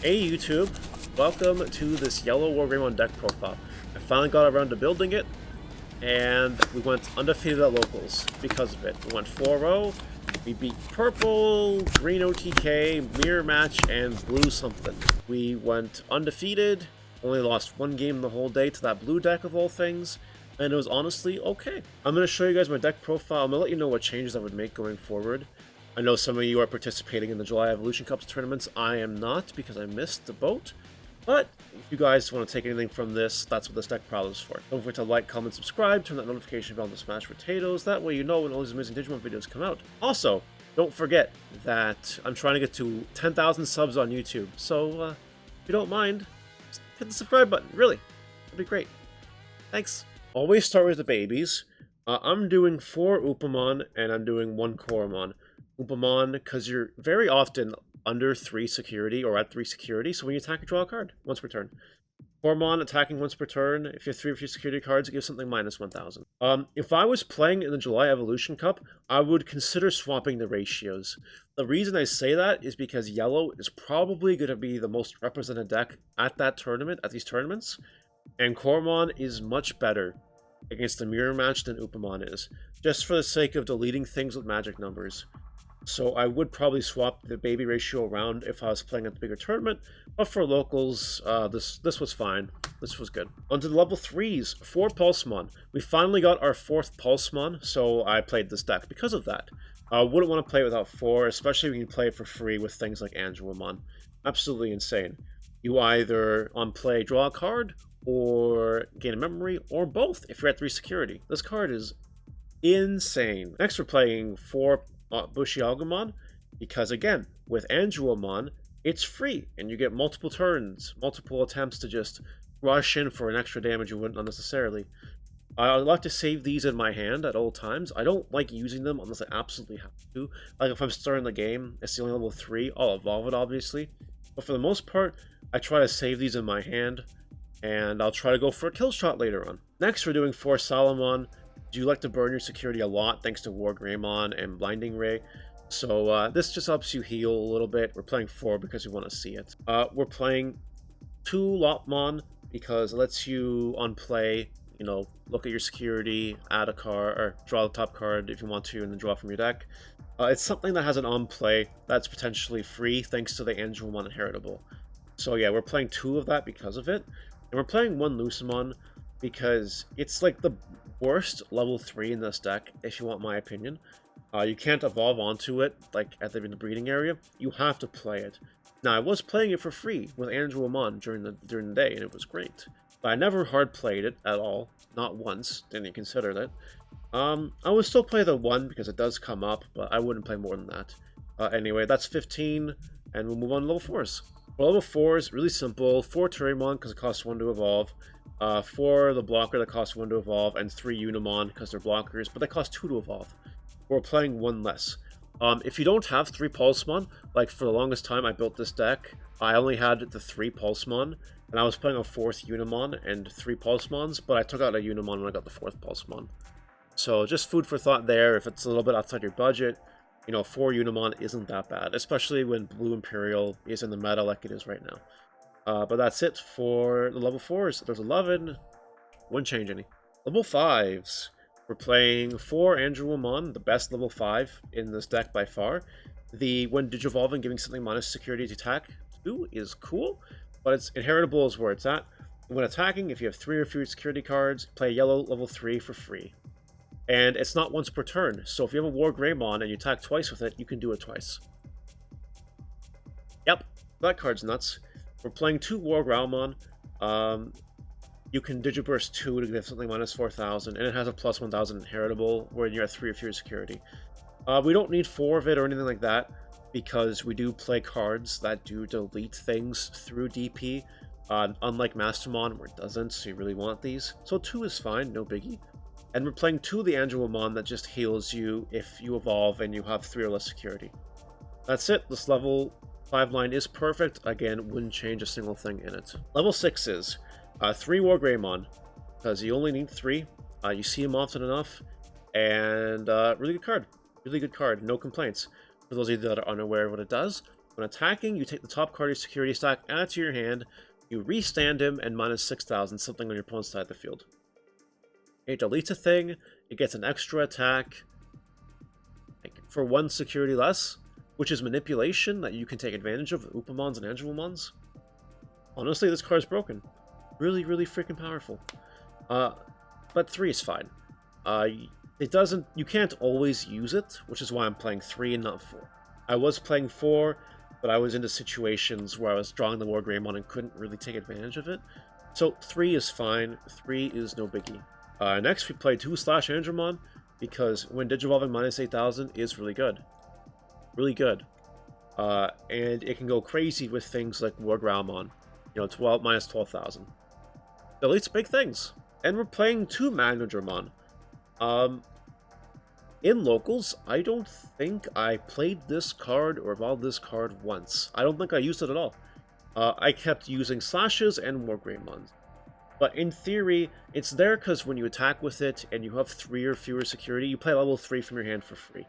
Hey YouTube, welcome to this yellow Wargreymon deck profile. I finally got around to building it, and we went undefeated at locals because of it. We went 4-0, we beat purple, green OTK, mirror match, and blue something. We went undefeated, only lost one game the whole day to that blue deck of all things, and it was honestly okay. I'm going to show you guys my deck profile. I'm going to let you know what changes I would make going forward. I know some of you are participating in the July Evolution Cups tournaments. I am not because I missed the boat. But if you guys want to take anything from this, that's what this deck profile is for. Don't forget to like, comment, subscribe, turn that notification bell on to smash potatoes. That way you know when all these amazing Digimon videos come out. Also, don't forget that I'm trying to get to 10,000 subs on YouTube. So if you don't mind, just hit the subscribe button. Really, that'd be great. Thanks. Always start with the babies. I'm doing 4 Upamon and I'm doing 1 Koromon. Upamon, because you're very often under 3 security or at 3 security, so when you attack, you draw a card once per turn. Koromon attacking once per turn. If you have 3 of your security cards, it gives something minus 1,000. If I was playing in the July Evolution Cup, I would consider swapping the ratios. The reason I say that is because yellow is probably going to be the most represented deck at that tournament, at these tournaments, and Koromon is much better against the mirror match than Upamon is, just for the sake of deleting things with magic numbers. So I would probably swap the baby ratio around if I was playing at the bigger tournament, but for locals, this was fine. This was good. On to the level 3s, 4 Pulsemon. We finally got our 4th Pulsemon, so I played this deck because of that. I wouldn't want to play without 4, especially when you can play it for free with things like Angelmon. Absolutely insane. You either on play draw a card, or gain a memory, or both if you're at 3 security. This card is insane. Next we're playing 4 Bushialgamon, because again, with Angelmon, it's free, and you get multiple turns, multiple attempts to just rush in for an extra damage you wouldn't unnecessarily. I like to save these in my hand at all times. I don't like using them unless I absolutely have to. Like if I'm starting the game, it's the only level 3, I'll evolve it obviously. But for the most part, I try to save these in my hand, and I'll try to go for a kill shot later on. Next we're doing 4 Salamon. You like to burn your security a lot thanks to Wargreymon and Blinding Ray. So this just helps you heal a little bit. We're playing 4 because we want to see it. We're playing 2 Lopmon because it lets you on play, you know, look at your security, add a card, or draw the top card if you want to, and then draw from your deck. It's something that has an on play that's potentially free thanks to the Angelmon Inheritable. So yeah, we're playing 2 of that because of it. And we're playing 1 Lucemon because it's like the worst level 3 in this deck, if you want my opinion. You can't evolve onto it, like at the breeding area. You have to play it. Now, I was playing it for free with Angelmon during the day, and it was great. But I never hard played it at all, not once, didn't even consider that. I would still play the 1 because it does come up, but I wouldn't play more than that. Anyway, that's 15, and we'll move on to level 4s. For level 4s, really simple. 4 Turimon because it costs 1 to evolve. 4 the blocker that costs 1 to evolve, and 3 Unimon because they're blockers, but they cost 2 to evolve. We're playing 1 less. If you don't have 3 Pulsemon, like for the longest time I built this deck, I only had the 3 Pulsemon, and I was playing a 4th Unimon and 3 Pulsemons, but I took out a Unimon when I got the 4th Pulsemon. So just food for thought there. If it's a little bit outside your budget, you know, 4 Unimon isn't that bad, especially when Blue Imperial is in the meta like it is right now. But that's it for the level 4s. There's 11. Wouldn't change any. Level 5s. We're playing 4 Angelmon, the best level 5 in this deck by far. When Digivolving, giving something minus security to attack 2 is cool, but it's inheritable is where it's at. When attacking, if you have 3 or fewer security cards, play yellow level 3 for free. And it's not once per turn, so if you have a Wargreymon and you attack twice with it, you can do it twice. Yep, that card's nuts. We're playing 2 Wargreymon. You can Digiburst 2 to give something minus 4,000, and it has a plus 1,000 inheritable when you're at 3 or fewer security. We don't need 4 of it or anything like that, because we do play cards that do delete things through DP, unlike Mastermon where it doesn't, so you really want these. So 2 is fine, no biggie. And we're playing 2 of the Angelmon that just heals you if you evolve and you have 3 or less security. That's it. This level 5 line is perfect. Again, wouldn't change a single thing in it. Level 6s. 3 Wargreymon, because you only need 3. You see them often enough, and really good card. Really good card. No complaints. For those of you that are unaware of what it does, When attacking, you take the top card of your security stack, add it to your hand, you restand him, and minus 6,000 something on your opponent's side of the field. It deletes a thing, it gets an extra attack for 1 security less, which is manipulation that you can take advantage of with Upamons and Angelmons. Honestly, this card is broken. Really, really freaking powerful. But 3 is fine. You can't always use it, which is why I'm playing 3 and not 4. I was playing 4, but I was into situations where I was drawing the Wargreymon and couldn't really take advantage of it. So 3 is fine. 3 is no biggie. Next, we play 2 Angelmon, because when Digivolving minus 8,000 is really good. Really good. And it can go crazy with things like Wargreymon. You know, minus 12,000. Deletes big things. And we're playing 2 Angelmon. In locals, I don't think I played this card or evolved this card once. I don't think I used it at all. I kept using Slashes and Wargreymon. But in theory, it's there because when you attack with it and you have 3 or fewer security, you play level 3 from your hand for free.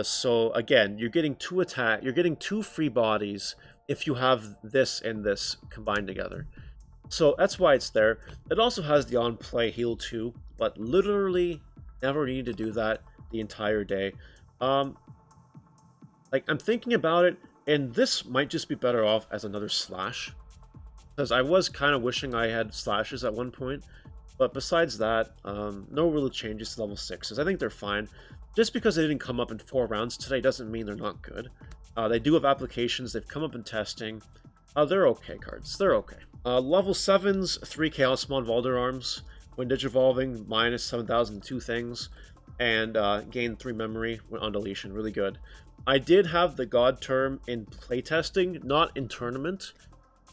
So again, you're getting 2 free bodies if you have this and this combined together. So that's why it's there. It also has the on-play heal too, but literally never need to do that the entire day. Like, I'm thinking about it, and this might just be better off as another Slash. Because I was kind of wishing I had Slashes at one point. But besides that, no real changes to level 6s. I think they're fine. Just because they didn't come up in 4 rounds today doesn't mean they're not good. They do have applications. They've come up in testing. They're okay cards. They're okay. Level 7s, 3 Chaosmon Valderarms. When Digivolving, minus 7,002 things. And gain 3 memory on deletion. Really good. I did have the God term in playtesting, not in tournament.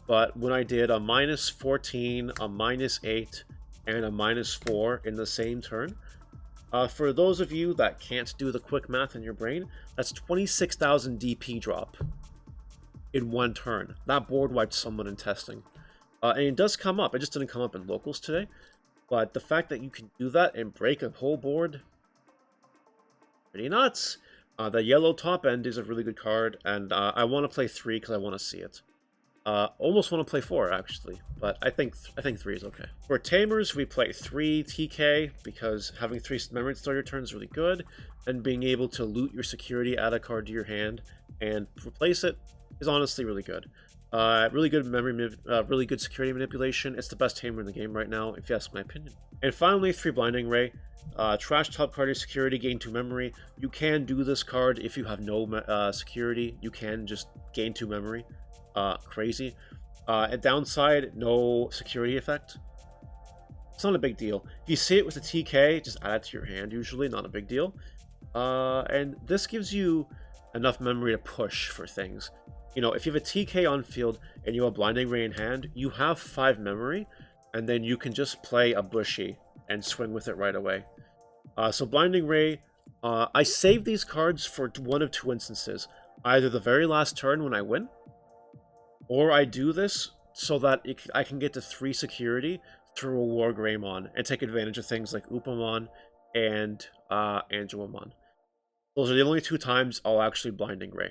But when I did a minus 14, a minus 8, and a minus 4 in the same turn, for those of you that can't do the quick math in your brain, that's 26,000 DP drop in 1 turn. That board wiped someone in testing. And it does come up. It just didn't come up in locals today. But the fact that you can do that and break a whole board, pretty nuts. The yellow top end is a really good card, and I want to play 3 because I want to see it. Almost want to play 4 actually, but I think 3 is okay. For Tamers, we play 3 TK because having 3 memory to start your turn is really good, and being able to loot your security, add a card to your hand, and replace it is honestly really good. Really good memory, really good security manipulation. It's the best Tamer in the game right now, if you ask my opinion. And finally, 3 Blinding Ray. Trash top card your security, gain 2 memory. You can do this card if you have no security. You can just gain 2 memory. Crazy. A downside, no security effect. It's not a big deal. If you see it with a TK, just add it to your hand, usually, not a big deal. And this gives you enough memory to push for things. You know, if you have a TK on field and you have Blinding Ray in hand, you have 5 memory, and then you can just play a Bushy and swing with it right away. So Blinding Ray, I save these cards for one of 2 instances. Either the very last turn when I win, or I do this so that I can get to 3 security through a Wargreymon and take advantage of things like Upamon and Angelmon. Those are the only 2 times I'll actually Blinding Ray.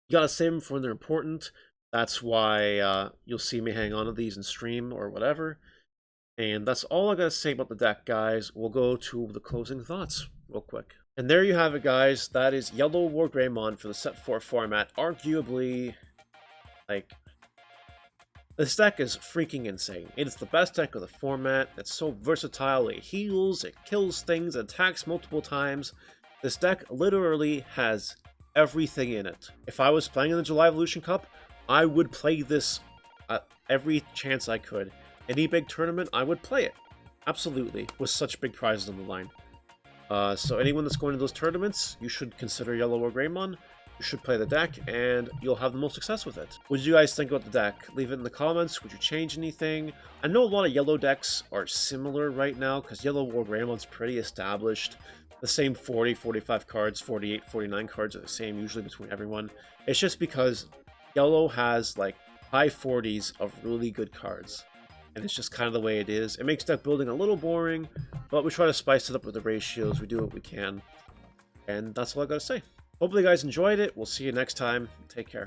You gotta save them for when they're important. That's why you'll see me hang on to these in stream or whatever. And that's all I gotta say about the deck, guys. We'll go to the closing thoughts real quick. And there you have it, guys. That is Yellow Wargreymon for the Set 4 format. Arguably, like, this deck is freaking insane. It is the best deck of the format. It's so versatile. It heals, it kills things, it attacks multiple times. This deck literally has everything in it. If I was playing in the July Evolution Cup, I would play this every chance I could. Any big tournament, I would play it. Absolutely, with such big prizes on the line. So anyone that's going to those tournaments, you should consider Yellow Wargreymon. You should play the deck, and you'll have the most success with it. What did you guys think about the deck? Leave it in the comments. Would you change anything? I know a lot of yellow decks are similar right now, because Yellow Wargreymon's pretty established. The same 40, 45 cards, 48, 49 cards are the same usually between everyone. It's just because yellow has like high 40s of really good cards. And it's just kind of the way it is. It makes deck building a little boring, but we try to spice it up with the ratios. We do what we can. And that's all I gotta say. Hopefully you guys enjoyed it. We'll see you next time. Take care.